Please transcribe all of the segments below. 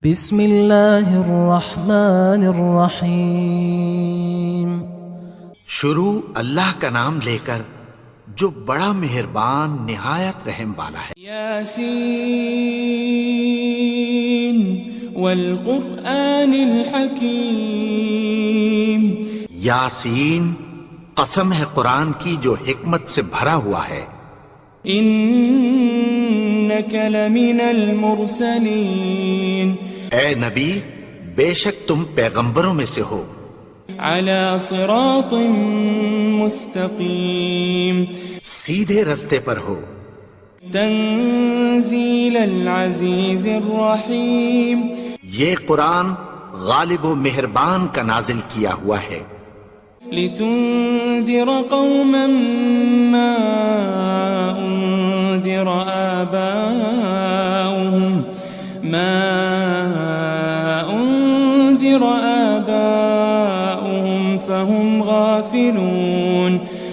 بسم اللہ الرحمن الرحیم۔ شروع اللہ کا نام لے کر جو بڑا مہربان نہایت رحم والا ہے۔ یاسین والقرآن الحکیم۔ یاسین، قسم ہے قرآن کی جو حکمت سے بھرا ہوا ہے۔ انک لمن المرسلین۔ اے نبی، بے شک تم پیغمبروں میں سے ہو۔ علی صراط مستقیم۔ سیدھے رستے پر ہو۔ تنزیل العزیز الرحیم۔ یہ قرآن غالب و مہربان کا نازل کیا ہوا ہے۔ لتنذر قوما ما انذر آباؤهم فهم غافلون۔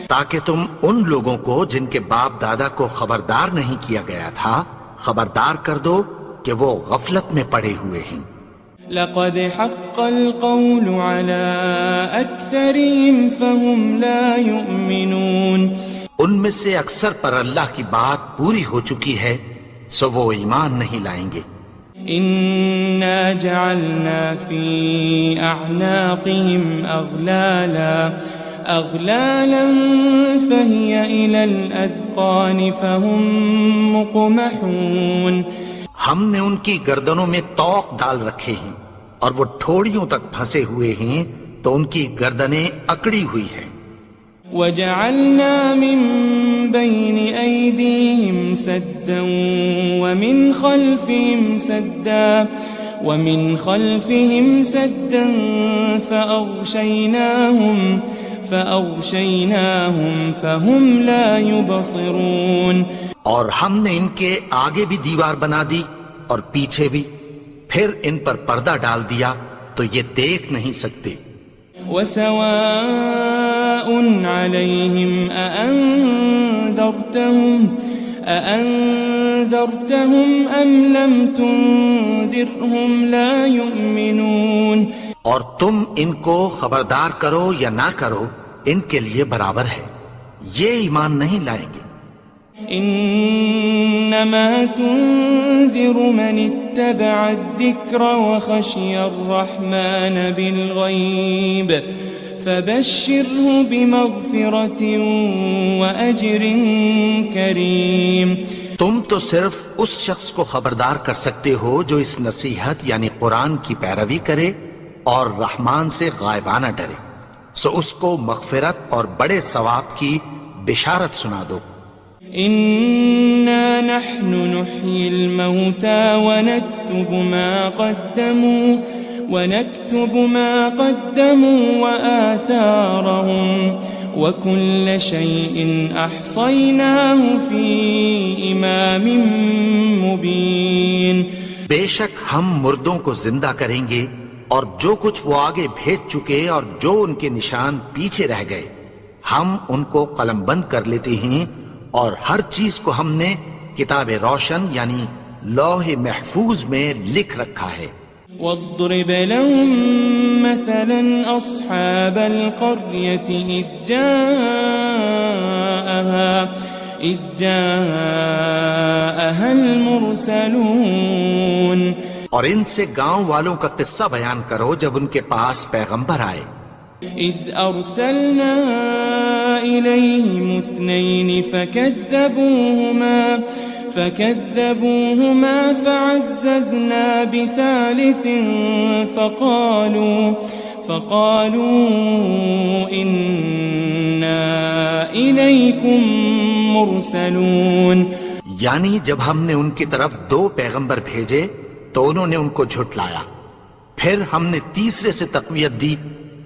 تاکہ تم ان لوگوں کو جن کے باپ دادا کو خبردار نہیں کیا گیا تھا خبردار کر دو کہ وہ غفلت میں پڑے ہوئے ہیں۔ لقد حق القول على أكثرهم فهم لا يؤمنون۔ ان میں سے اکثر پر اللہ کی بات پوری ہو چکی ہے سو وہ ایمان نہیں لائیں گے۔ إنا جعلنا في أعناقهم أغلالا فهي إلى الأذقان فهم مقمحون۔ ہم نے ان کی گردنوں میں طوق ڈال رکھے ہیں اور وہ ٹھوڑیوں تک پھنسے ہوئے ہیں تو ان کی گردنیں اکڑی ہوئی ہیں۔ وجعلنا من بين أيديهم سدا ومن خلفهم سدا فأغشيناهم فهم لا يبصرون۔ اور ہم نے ان کے آگے بھی دیوار بنا دی اور پیچھے بھی، پھر ان پر پردہ ڈال دیا تو یہ دیکھ نہیں سکتے۔ وسواء عليهم أأنذرتهم أم لم تنذرهم لا يؤمنون۔ اور تم ان کو خبردار کرو یا نہ کرو ان کے لیے برابر ہے، یہ ایمان نہیں لائیں گے۔ انما تنذر من اتبع الذکر وخشی الرحمن بالغیب فبشره بمغفرة وأجر کریم۔ تم تو صرف اس شخص کو خبردار کر سکتے ہو جو اس نصیحت یعنی قرآن کی پیروی کرے اور رحمان سے غائبانہ ڈرے، سو اس کو مغفرت اور بڑے ثواب کی بشارت سنا دو۔ إنا نحن نحيي الموتى ونكتب ما قدموا وآثارهم وكل شيء أحصيناه في إمام مبين۔ بے شک ہم مردوں کو زندہ کریں گے اور جو کچھ وہ آگے بھیج چکے اور جو ان کے نشان پیچھے رہ گئے ہم ان کو قلم بند کر لیتے ہیں، اور ہر چیز کو ہم نے کتاب روشن یعنی لوح محفوظ میں لکھ رکھا ہے۔ واضرب لهم مثلا أصحاب القرية إذ جاءها المرسلون۔ اور ان سے گاؤں والوں کا قصہ بیان کرو جب ان کے پاس پیغمبر آئے۔ إذ أرسلنا إليهم اثنين فكذبوهما فعززنا بثالث فقالوا إنا إليكم مرسلون۔ یعنی جب ہم نے ان کی طرف 2 پیغمبر بھیجے تو انہوں نے ان کو جھٹلایا، پھر ہم نے تیسرے سے تقویت دی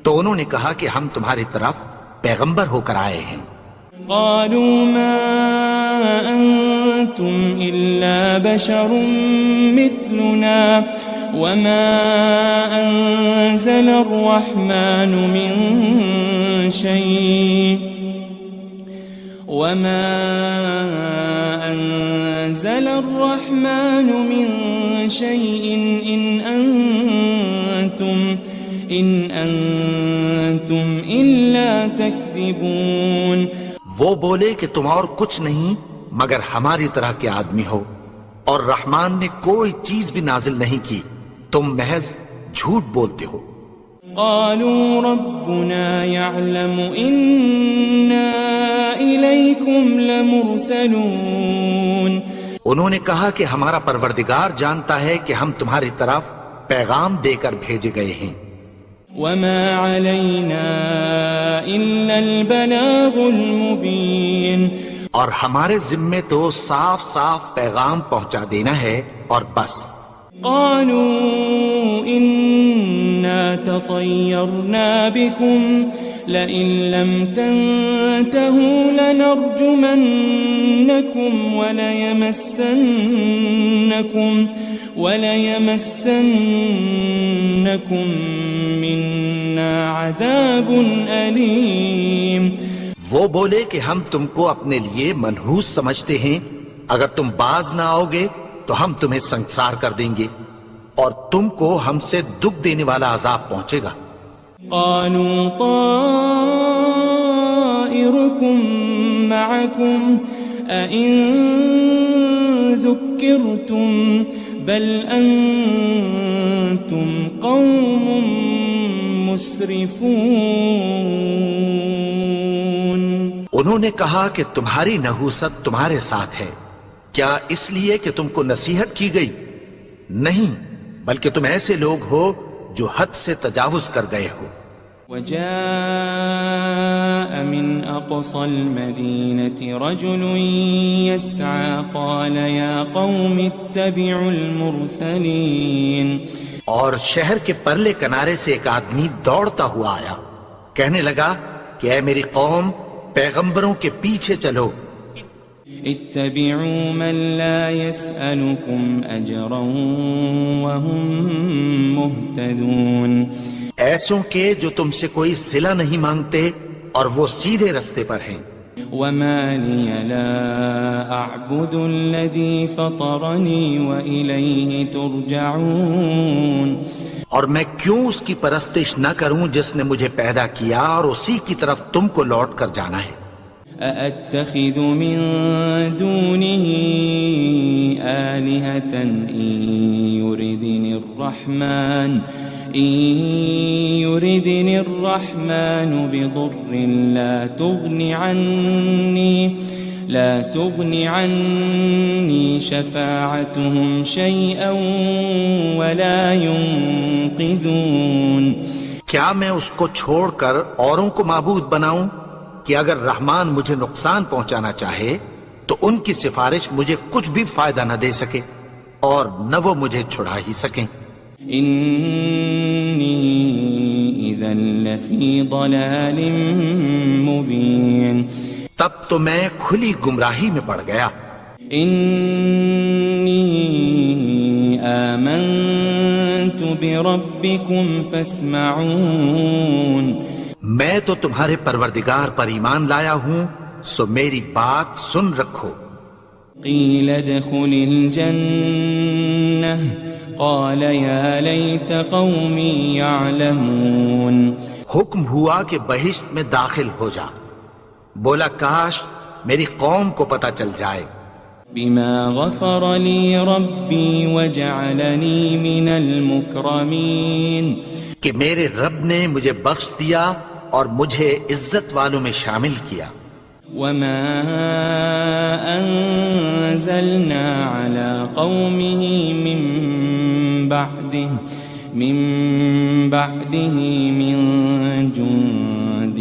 تو انہوں نے کہا کہ ہم تمہاری طرف پیغمبر ہو کر آئے ہیں۔ قالوا ما أنتم إلا بشر مثلنا وما أنزل الرحمن من شيء إن إن أنتم إلا تكذبون. وہ بولے کہ تم اور کچھ نہیں مگر ہماری طرح کے آدمی ہو، اور رحمان نے کوئی چیز بھی نازل نہیں کی، تم محض جھوٹ بولتے ہو۔ قالوا ربنا يعلم إنا إليكم لمرسلون. انہوں نے کہا کہ ہمارا پروردگار جانتا ہے کہ ہم تمہاری طرف پیغام دے کر بھیجے گئے ہیں۔ وما علينا إلا البلاغ المبين. اور ہمارے ذمے تو صاف صاف پیغام پہنچا دینا ہے اور بس۔ قالوا إنا تطيرنا بكم لئن لم تنتهوا لنرجمنكم وليمسنكم منا عذاب أليم. وہ بولے کہ ہم تم کو اپنے لیے منحوس سمجھتے ہیں، اگر تم باز نہ آؤ گے تو ہم تمہیں سنسار کر دیں گے اور تم کو ہم سے دکھ دینے والا عذاب پہنچے گا۔ قالوا طائركم معكم أئن ذكرتم بل أنتم قوم مسرفون. انہوں نے کہا کہ تمہاری نحوست تمہارے ساتھ ہے، کیا اس لیے کہ تم کو نصیحت کی گئی؟ نہیں، بلکہ تم ایسے لوگ ہو جو حد سے تجاوز کر گئے ہو۔ وجاء من أقصى المدينة رجل يسعى قال يا قوم اتبعوا المرسلين. اور شہر کے پرلے کنارے سے ایک آدمی دوڑتا ہوا آیا، کہنے لگا کہ اے میری قوم، پیغمبروں کے پیچھے چلو۔ اتبعوا من لا يسألكم أجرا وهم مهتدون. ایسوں کے جو تم سے کوئی صلہ نہیں مانگتے اور وہ سیدھے رستے پر ہیں۔ وما لي لا أعبد الذي فطرني وإليه ترجعون. اور میں کیوں اس کی پرستش نہ کروں جس نے مجھے پیدا کیا اور اسی کی طرف تم کو لوٹ کر جانا ہے۔ أأتخذ من دونه آلهة إن يردني الرحمن بضر لا تغني عني شفاعتهم شيئا ولا ينقذون. کیا میں اس کو چھوڑ کر اوروں کو معبود بناؤں کہ اگر رحمان مجھے نقصان پہنچانا چاہے تو ان کی سفارش مجھے کچھ بھی فائدہ نہ دے سکے اور نہ وہ مجھے چھڑا ہی سکیں۔ انی اذا لفی ضلال مبین. تب تو میں کھلی گمراہی میں پڑ گیا۔ انی آمنت بربکم فاسمعون. میں تو تمہارے پروردگار پر ایمان لایا ہوں، سو میری بات سن رکھو۔ قیل ادخل الجنہ قال یا لیت قومی یعلمون. حکم ہوا کہ بہشت میں داخل ہو جا، بولا کاش میری قوم کو پتہ چل جائے۔ بما غفر لی ربی وجعلنی من المکرمین. کہ میرے رب نے مجھے بخش دیا اور مجھے عزت والوں میں شامل کیا۔ وما انزلنا على قومه من بعده من جند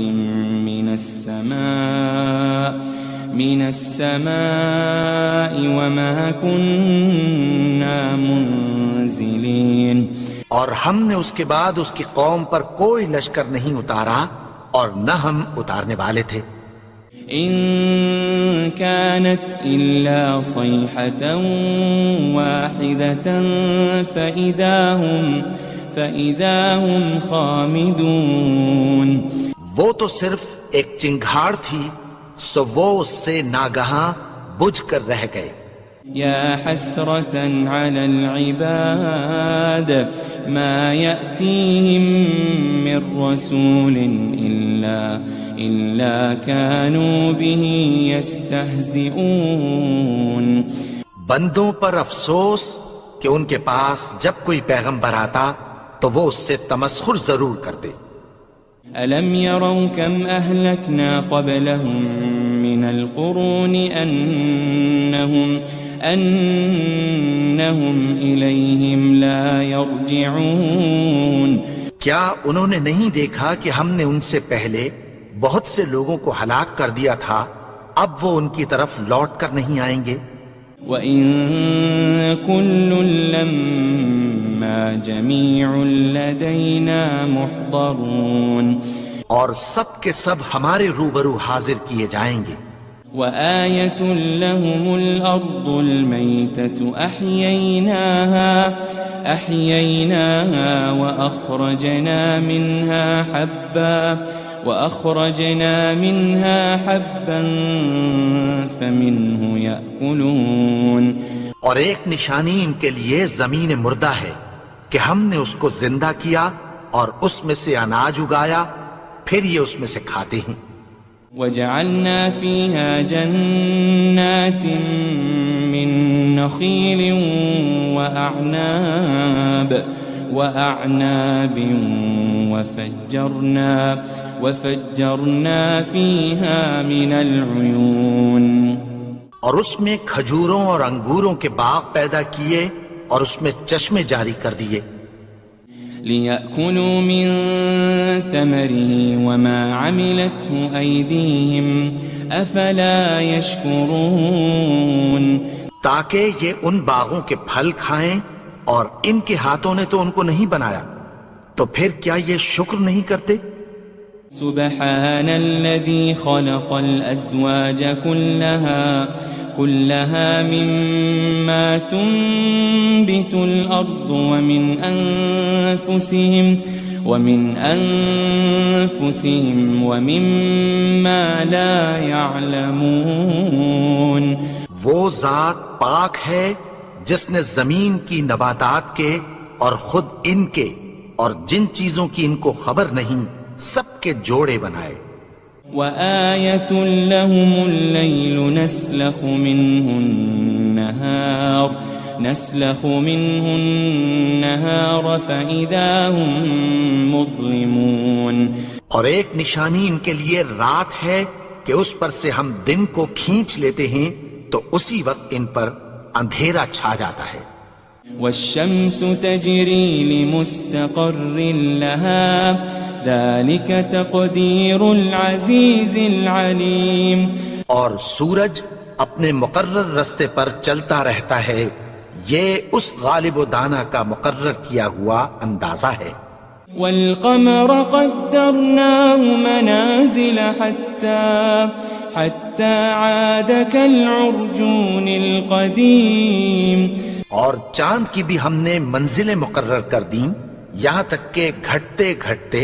من السماء وما كنا منزلين. اور ہم نے اس کے بعد اس کی قوم پر کوئی لشکر نہیں اتارا اور نہ ہم اتارنے والے تھے۔ ان كانت الا صيحة واحدة فإذا هم خامدون. وہ تو صرف ایک چنگھاڑ تھی، سو وہ اس سے ناگہاں بجھ کر رہ گئے۔ يا حسرة على العباد ما يأتيهم من رسول إلا كانوا به يستهزئون. بندوں پر افسوس کہ ان کے پاس جب کوئی پیغمبر آتا تو وہ اس سے تمسخر ضرور کرتے. ألم يروا كم أهلكنا قبلهم من القرون أنهم إليهم لا يرجعون. کیا انہوں نے نہیں دیکھا کہ ہم نے ان سے پہلے بہت سے لوگوں کو ہلاک کر دیا تھا، اب وہ ان کی طرف لوٹ کر نہیں آئیں گے. وَإِن كُلٌّ لَمَّا جَمِيعٌ لَدَيْنَا مُحْضَرُونَ. اور سب کے سب ہمارے روبرو حاضر کیے جائیں گے. وَآيَةٌ لَهُمُ الْأَرْضُ الْمَيْتَةُ أَحْيَيْنَاهَا وَأَخْرَجْنَا مِنْهَا حَبًّا فَمِنْهُ يَأْكُلُونَ. اور ایک نشانی ان کے لیے زمین مردہ ہے کہ ہم نے اس کو زندہ کیا اور اس میں سے اناج اگایا، پھر یہ اس میں سے کھاتے ہیں. وَجَعَلْنَا فِيهَا جَنَّاتٍ مِّن نَخِيلٍ وَأَعْنَابٍ وَفَجَّرْنَا فِيهَا مِنَ الْعُيُونِ. اور اس میں کھجوروں اور انگوروں کے باغ پیدا کیے اور اس میں چشمے جاری کر دیے. لِيَأْكُلُوا مِن ثَمَرِهِ وَمَا عَمِلَتْهُ أَيْدِيهِمْ أَفَلَا يَشْكُرُونَ. تاکہ یہ ان باغوں کے پھل کھائیں اور ان کے ہاتھوں نے تو ان کو نہیں بنایا، تو پھر کیا یہ شکر نہیں کرتے؟ سبحان الذي خلق الأزواج كلها مما تنبت الأرض ومن أنفسهم ومما لا يعلمون. وہ ذات پاک ہے جس نے زمین کی نباتات کے اور خود ان کے اور جن چیزوں کی ان کو خبر نہیں سب کے جوڑے بنائے. وَآيَةٌ لَهُمُ اللَّيْلُ نَسْلَخُ مِنْهُ النَّهَارَ فَإِذَا هُمْ مُظْلِمُونَ. اور ایک نشانی ان کے لیے رات ہے کہ اس پر سے ہم دن کو کھینچ لیتے ہیں تو اسی وقت ان پر اندھیرا چھا جاتا ہے. وَالشَّمْسُ تَجْرِي لِمُسْتَقَرٍّ لَهَا ذَلِكَ تَقْدِيرُ الْعَزِيزِ الْعَلِيمِ. اور سورج اپنے مقرر رستے پر چلتا رہتا ہے، یہ اس غالب و دانا کا مقرر کیا ہوا اندازہ ہے. وَالْقَمَرَ قَدَّرْنَاهُ مَنَازِلَ حَتَّى عَادَ كَالْعُرْجُونِ الْقَدِيمِ. اور چاند کی بھی ہم نے منزلیں مقرر کر دیں یہاں تک کہ گھٹتے گھٹتے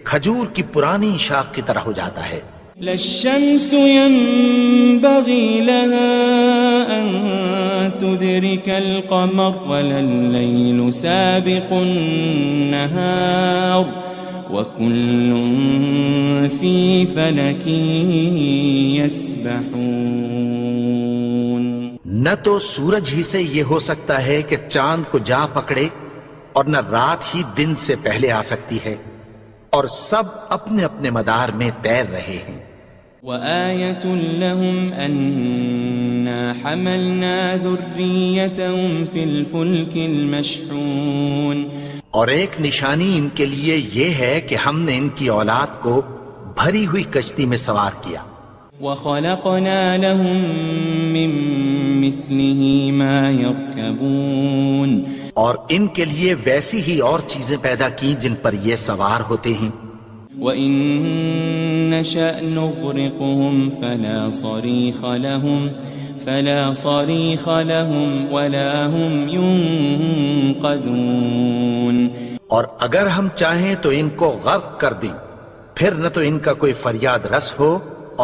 کھجور کی پرانی شاخ کی طرح ہو جاتا ہے. لَلشَّمْسُ يَنبَغِي لَهَا أَن تُدْرِكَ الْقَمَرَ وَلَلَّيْلُ سَابِقُ النَّهَارِ وَكُلٌّ فِي فَلَكٍ يَسْبَحُونَ. نہ تو سورج ہی سے یہ ہو سکتا ہے کہ چاند کو جا پکڑے اور نہ رات ہی دن سے پہلے آ سکتی ہے، اور سب اپنے اپنے مدار میں تیر رہے ہیں. وَآيَةٌ لَهُمْ أَنَّا حَمَلْنَا ذُرِّيَّتَهُمْ فِي الْفُلْكِ الْمَشْحُونِ. اور ایک نشانی ان کے لیے یہ ہے کہ ہم نے ان کی اولاد کو بھری ہوئی کشتی میں سوار کیا. وَخَلَقْنَا لَهُم مِّن مِّثْلِهِ مَا يَرْكَبُونَ. اور ان کے لیے ویسی ہی اور چیزیں پیدا کی جن پر یہ سوار ہوتے ہیں. وَإِن نَّشَأْ نُغْرِقْهُمْ فَلَا صَرِيخَ لَهُمْ وَلَا هُمْ يُنقَذُونَ. اور اگر ہم چاہیں تو ان کو غرق کر دیں، پھر نہ تو ان کا کوئی فریاد رس ہو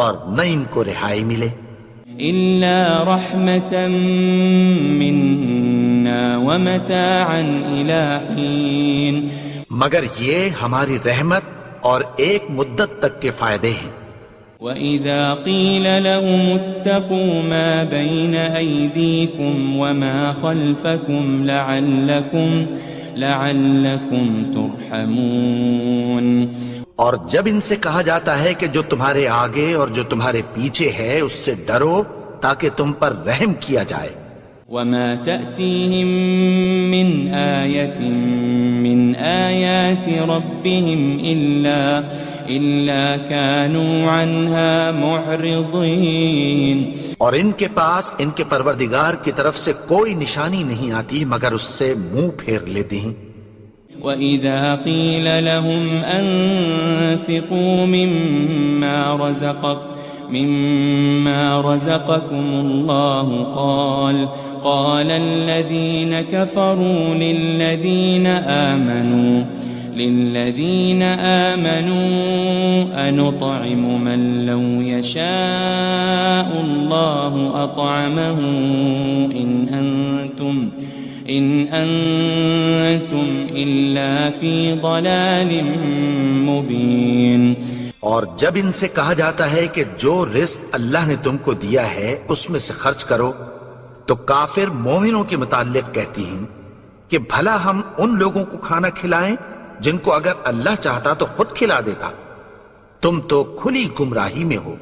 اور نہ ان کو رہائی ملے. إلا رحمة منا ومتاعا إلى حين. مگر یہ ہماری رحمت اور ایک مدت تک کے فائدے ہیں. وَإِذَا قِيلَ لَهُمُ اتَّقُوا مَا بَيْنَ أَيْدِيكُمْ وَمَا خَلْفَكُمْ لَعَلَّكُمْ تُرْحَمُونَ. اور جب ان سے کہا جاتا ہے کہ جو تمہارے آگے اور جو تمہارے پیچھے ہے اس سے ڈرو تاکہ تم پر رحم کیا جائے. وَمَا تَأْتِيهِم مِّنْ آيَةٍ مِّنْ آيَاتِ رَبِّهِمْ إِلَّا كَانُوا عَنْهَا مُعْرِضِينَ. اور ان کے پاس ان کے پروردگار کی طرف سے کوئی نشانی نہیں آتی مگر اس سے منہ پھیر لیتے ہیں. وَإِذَا قِيلَ لَهُمْ أَنفِقُوا مِمَّا رَزَقَكُمُ اللَّهُ قَالَ الَّذِينَ كَفَرُوا لِلَّذِينَ آمَنُوا أَنُطْعِمُ مَن لَّوْ يَشَاءُ اللَّهُ أَطْعَمَهُ إِنْ أَنْتُمْ إِلَّا فِي ضَلَالٍ مُبِينٍ. اور جب ان سے کہا جاتا ہے کہ جو رزق اللہ نے تم کو دیا ہے اس میں سے خرچ کرو تو کافر مومنوں کے متعلق کہتی ہیں کہ بھلا ہم ان لوگوں کو کھانا کھلائیں جن کو اگر اللہ چاہتا تو خود کھلا دیتا. تم تو کھلی گمراہی میں ہو.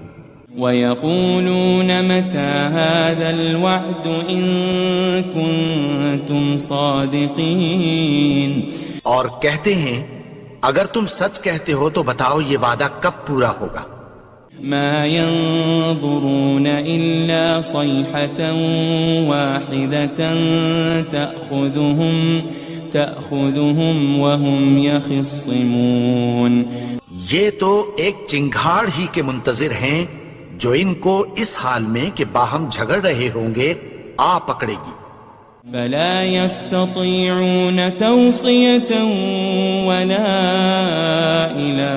وَيَقُولُونَ مَتَى هَذَا الْوَعْدُ إِن كُنتُمْ صَادِقِينَ. اور کہتے ہیں اگر تم سچ کہتے ہو تو بتاؤ یہ وعدہ کب پورا ہوگا. مَا يَنظُرُونَ إِلَّا صَيْحَةً وَاحِدَةً تَأْخُذُهُمْ وَهُمْ يَخِصِّمُونَ. یہ تو ایک چنگھاڑ ہی کے منتظر ہیں جو ان کو اس حال میں کہ باہم جھگڑ رہے ہوں گے آ پکڑے گی. فلا يستطيعون توصية ولا إلى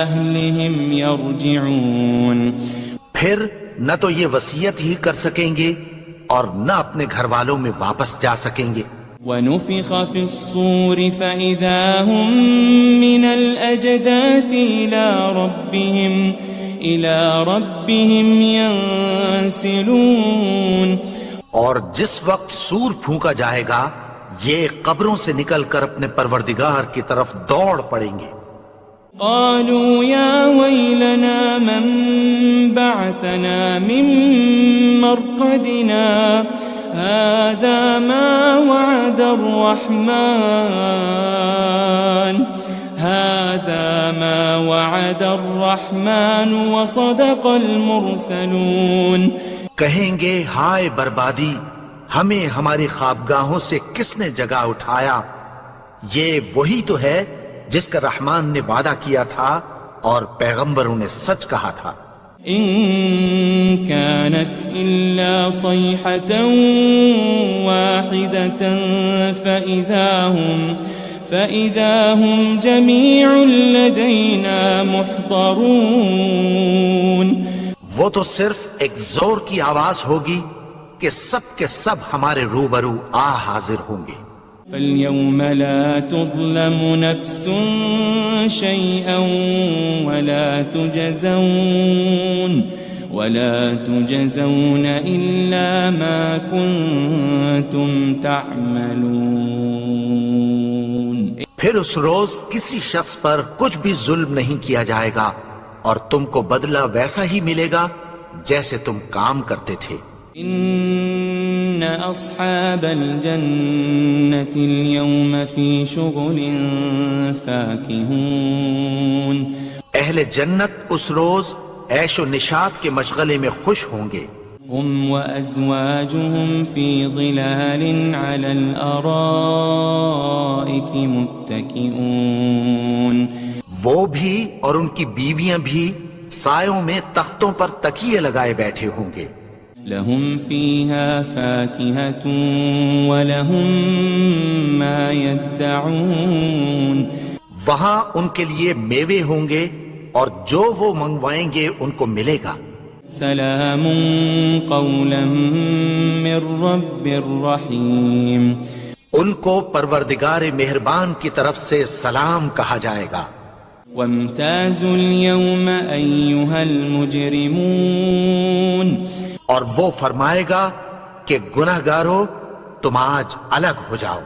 أهلهم يرجعون. پھر نہ تو یہ وصیت ہی کر سکیں گے اور نہ اپنے گھر والوں میں واپس جا سکیں گے. وَنُفِخَ فِي الصُّورِ فَإِذَا هُم مِّنَ الْأَجْدَاثِ إِلَى رَبِّهِمْ يَنسِلُونَ. اور جس وقت سور پھونکا جائے گا یہ قبروں سے نکل کر اپنے پروردگار کی طرف دوڑ پڑیں گے. قالوا يا ويلنا من بعثنا من مرقدنا هذا ما وعد الرحمن وصدق المرسلون. کہیں گے ہائے بربادی ہمیں ہماری خوابگاہوں سے کس نے جگا اٹھایا. یہ وہی تو ہے جس کا رحمان نے وعدہ کیا تھا اور پیغمبروں نے سچ کہا تھا. إن كانت إلا صيحة واحدة فإذا هم جميع لدينا محضرون. وہ تو صرف ایک زور کی آواز ہوگی کہ سب کے سب ہمارے روبرو حاضر ہوں گے. فاليوم لا تظلم نفس شيئا ولا تجزون إلا ما كنتم تعملون. پھر اس روز کسی شخص پر کچھ بھی ظلم نہیں کیا جائے گا اور تم کو بدلہ ویسا ہی ملے گا جیسے تم کام کرتے تھے. ان اصحاب الجنة اليوم في شغل فاكهون. اہل جنت اس روز عیش و نشاط کے مشغلے میں خوش ہوں گے. هم وازواجهم في ظلال على الارائك متكئون. وہ بھی اور ان کی بیویاں بھی سایوں میں تختوں پر تکیے لگائے بیٹھے ہوں گے. لهم فيها فاكهة ولهم ما يدعون. وہاں ان کے لیے میوے ہوں گے اور جو وہ منگوائیں گے ان کو ملے گا. سلام قولا من رب رحیم. ان کو پروردگار مہربان کی طرف سے سلام کہا جائے گا. وامتازوا اليوم أيها المجرمون. اور وہ فرمائے گا کہ گنہگارو تم آج الگ ہو جاؤ.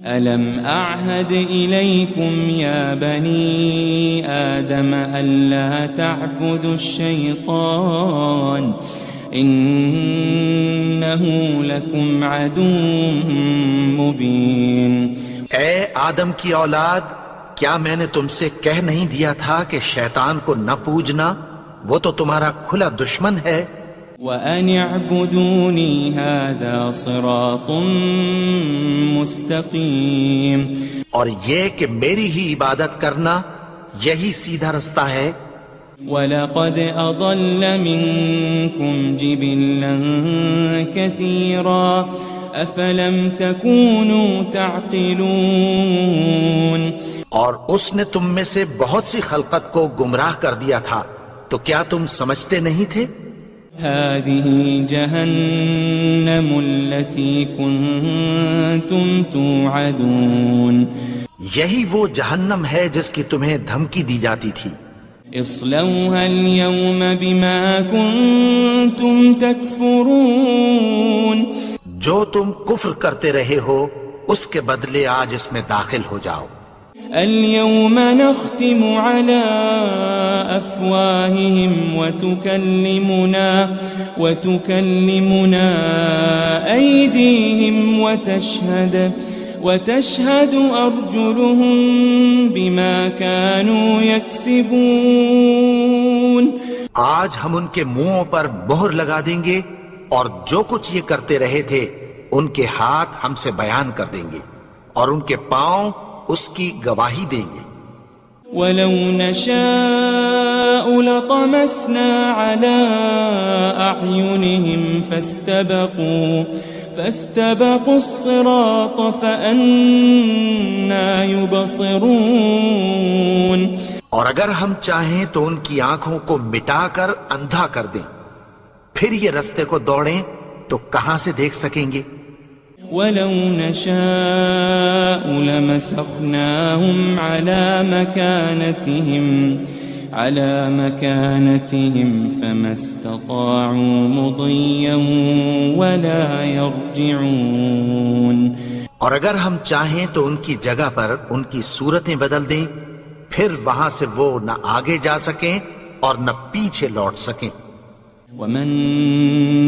ألم أعهد إليكم يا بني آدم ألا تعبدوا الشيطان إنه لكم عدو مبين. اے آدم کی اولاد، کیا میں نے تم سے کہہ نہیں دیا تھا کہ شیطان کو نہ پوجنا، وہ تو تمہارا کھلا دشمن ہے. وَأَنِ اعْبُدُونِي هَذَا صِرَاطٌ مُسْتَقِيمٌ. اور یہ کہ میری ہی عبادت کرنا یہی سیدھا رستہ ہے. وَلَقَدْ أَضَلَّ مِنكُمْ جِبِلًّا كَثِيرًا أَفَلَمْ تَكُونُوا تَعْقِلُونَ. اور اس نے تم میں سے بہت سی خلقت کو گمراہ کر دیا تھا، تو کیا تم سمجھتے نہیں تھے؟ هذه جهنم التي كنتم توعدون. یہی وہ جہنم ہے جس کی تمہیں دھمکی دی جاتی تھی. اصلوها اليوم بما كنتم تكفرون. جو تم کفر کرتے رہے ہو اس کے بدلے آج اس میں داخل ہو جاؤ. اليوم نختم على أفواههم وتكلمنا أيديهم وتشهد أرجلهم بما كانوا يكسبون. آج ہم ان کے منہوں پر مہر لگا دیں گے اور جو کچھ یہ کرتے رہے تھے ان کے ہاتھ ہم سے بیان کر دیں گے اور ان کے پاؤں اس کی گواہی دیں گے. وَلَوْ نَشَاءُ لَطَمَسْنَا عَلَىٰ أَعْيُنِهِمْ فَاسْتَبَقُوا الصِّرَاطَ فَأَنَّىٰ يُبْصِرُونَ. اور اگر ہم چاہیں تو ان کی آنکھوں کو مٹا کر اندھا کر دیں، پھر یہ رستے کو دوڑیں تو کہاں سے دیکھ سکیں گے. وَلَوْ نَشَاءُ لَمَسَخْنَاهُمْ عَلَى مَكَانَتِهِمْ فَمَا اسْتَطَاعُوا مُضِيًّا وَلَا يَرْجِعُونَ. اور اگر ہم چاہیں تو ان کی جگہ پر ان کی صورتیں بدل دیں، پھر وہاں سے وہ نہ آگے جا سکیں اور نہ پیچھے لوٹ سکیں. وَمَن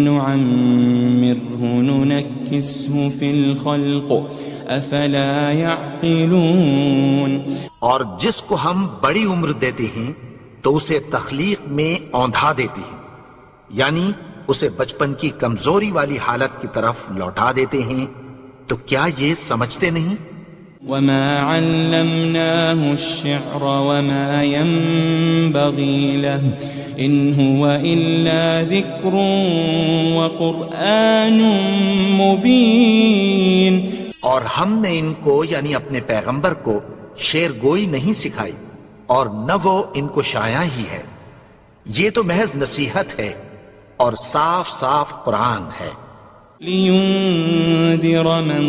نُعَمِّرْهُ نُنَكِّسْهُ فِي الْخَلْقِ أَفَلَا يَعْقِلُونَ. اور جس کو ہم بڑی عمر دیتے ہیں تو اسے تخلیق میں اوندھا دیتے ہیں، یعنی اسے بچپن کی کمزوری والی حالت کی طرف لوٹا دیتے ہیں. تو کیا یہ سمجھتے نہیں؟ وَمَا عَلَّمْنَاهُ الشِّعْرَ وَمَا يَنبَغِي لَهُ إِنْ هُوَ إِلَّا ذِكْرٌ وَقُرْآنٌ مُبِينٌ. اور ہم نے ان کو یعنی اپنے پیغمبر کو شعر گوئی نہیں سکھائی اور نہ وہ ان کو شایع ہی ہے. یہ تو محض نصیحت ہے اور صاف صاف قرآن ہے. لِيُنذِرَ مَن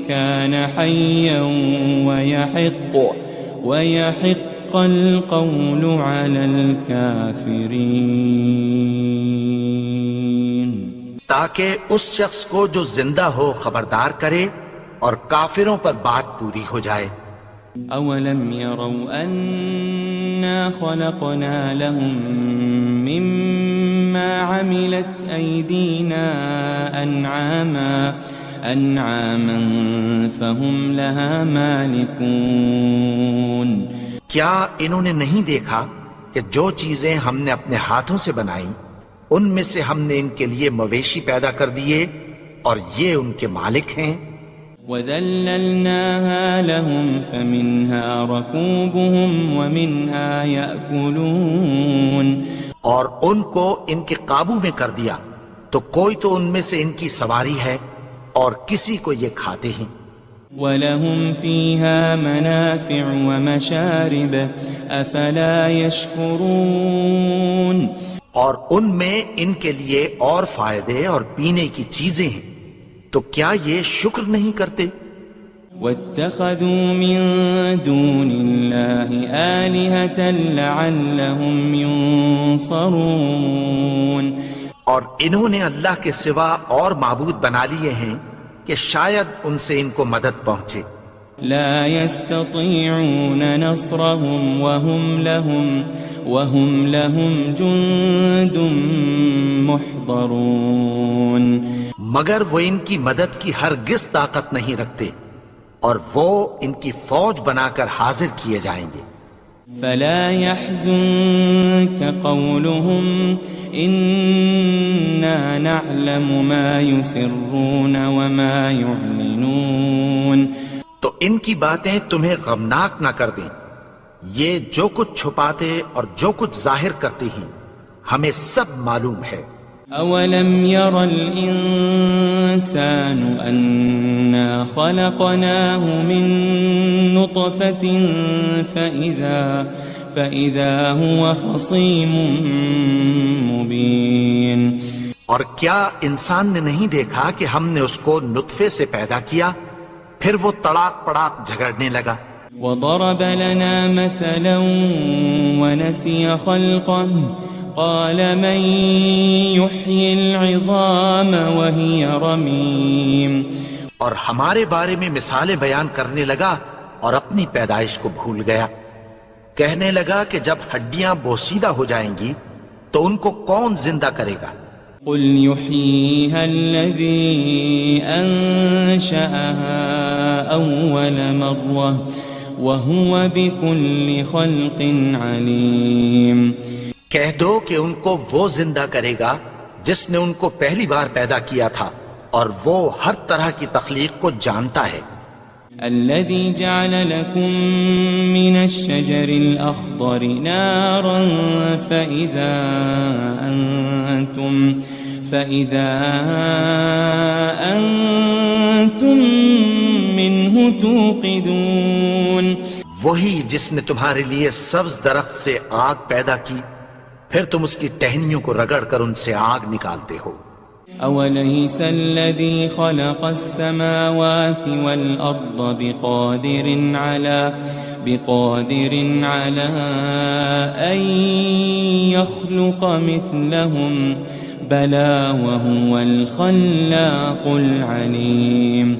كَانَ حَيًّا وَيَحِقَّ الْقَوْلُ عَلَى الْكَافِرِينَ. تاکہ اس شخص کو جو زندہ ہو خبردار کرے اور کافروں پر بات پوری ہو جائے. أَوَلَمْ يَرَوْا أَنَّا خَلَقْنَا لَهُم مِّمَّا عَمِلَتْ أَيْدِينَا أَنْعَامًا فَهُمْ لَهَا مَالِكُونَ. کیا انہوں نے نہیں دیکھا کہ جو چیزیں ہم نے اپنے ہاتھوں سے بنائیں ان میں سے ہم نے ان کے لیے مویشی پیدا کر دیے اور یہ ان کے مالک ہیں. وَذَلَّلْنَاهَا لَهُمْ فَمِنْهَا رَكُوبُهُمْ وَمِنْهَا يَأْكُلُونَ. اور ان کو ان کے قابو میں کر دیا تو کوئی تو ان میں سے ان کی سواری ہے اور کسی کو یہ کھاتے ہیں. وَلَهُمْ فِيهَا مَنَافِعُ وَمَشَارِبُ أَفَلَا يَشْكُرُونَ اور ان میں ان کے لیے اور فائدے اور پینے کی چیزیں ہیں، تو کیا یہ شکر نہیں کرتے؟ وَاتَّخَذُوا مِن دُونِ اللَّهِ آلِهَةً لَعَلَّهُمْ يُنصَرُونَ اور انہوں نے اللہ کے سوا اور معبود بنا لیے ہیں کہ شاید ان سے ان کو مدد پہنچے۔ لا يستطيعون نصرهم وهم لهم جند محضرون مگر وہ ان کی مدد کی ہرگز طاقت نہیں رکھتے اور وہ ان کی فوج بنا کر حاضر کیے جائیں گے۔ فلا يحزنك قولهم إنا نعلم ما يسرون وما يعلنون تو ان کی باتیں تمہیں غمناک نہ کر دیں، یہ جو کچھ چھپاتے اور جو کچھ ظاہر کرتے ہیں ہمیں سب معلوم ہے۔ أولم ير الإنسان أنا خلقناه من نطفة فإذا هو خصيم مبين اور کیا انسان نے نہیں دیکھا کہ ہم نے اس کو نطفے سے پیدا کیا، پھر وہ تڑاک پڑاک جھگڑنے لگا۔ وضرب لنا مثلا ونسي خلقه قال من يحيي العظام وهي رميم اور ہمارے بارے میں مثالیں بیان کرنے لگا اور اپنی پیدائش کو بھول گیا، کہنے لگا کہ جب ہڈیاں بوسیدہ ہو جائیں گی تو ان کو کون زندہ کرے گا؟ قل يحييها الذي أنشأها أول مرة وهو بكل خلق عليم کہہ دو کہ ان کو وہ زندہ کرے گا جس نے ان کو پہلی بار پیدا کیا تھا اور وہ ہر طرح کی تخلیق کو جانتا ہے۔ الذي جعل لكم من الشجر الأخضر نارا فإذا أنتم منه توقدون وہی جس نے تمہارے لیے سبز درخت سے آگ پیدا کی، پھر تم اس کی ٹہنیوں کو رگڑ کر ان سے آگ نکالتے ہو۔ أوليس الذي خلق السماوات والأرض بقادر على أن يخلق مثلهم بلى وهو الخلاق العليم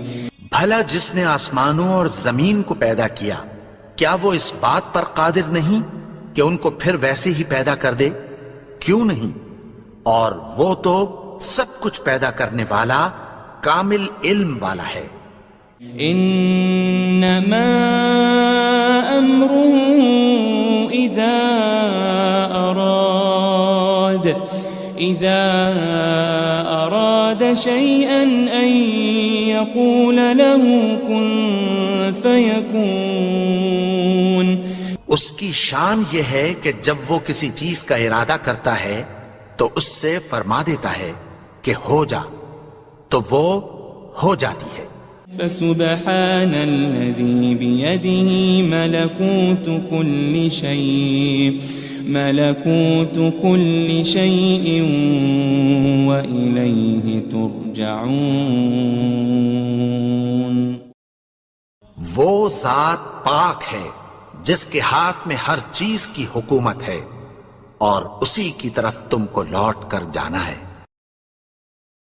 بھلا جس نے آسمانوں اور زمین کو پیدا کیا، کیا وہ اس بات پر قادر نہیں کہ ان کو پھر ویسے ہی پیدا کر دے؟ کیوں نہیں؟ اور وہ تو سب کچھ پیدا کرنے والا، کامل علم والا ہے۔ انما امره اذا اراد شيئا ان يقول له كن فيكون اس کی شان یہ ہے کہ جب وہ کسی چیز کا ارادہ کرتا ہے تو اس سے فرما دیتا ہے کہ ہو جا، تو وہ ہو جاتی ہے۔ فسبحان الذي بيده ملكوت كل شيء وإليه ترجعون وہ ذات پاک ہے جس کے ہاتھ میں ہر چیز کی حکومت ہے اور اسی کی طرف تم کو لوٹ کر جانا ہے۔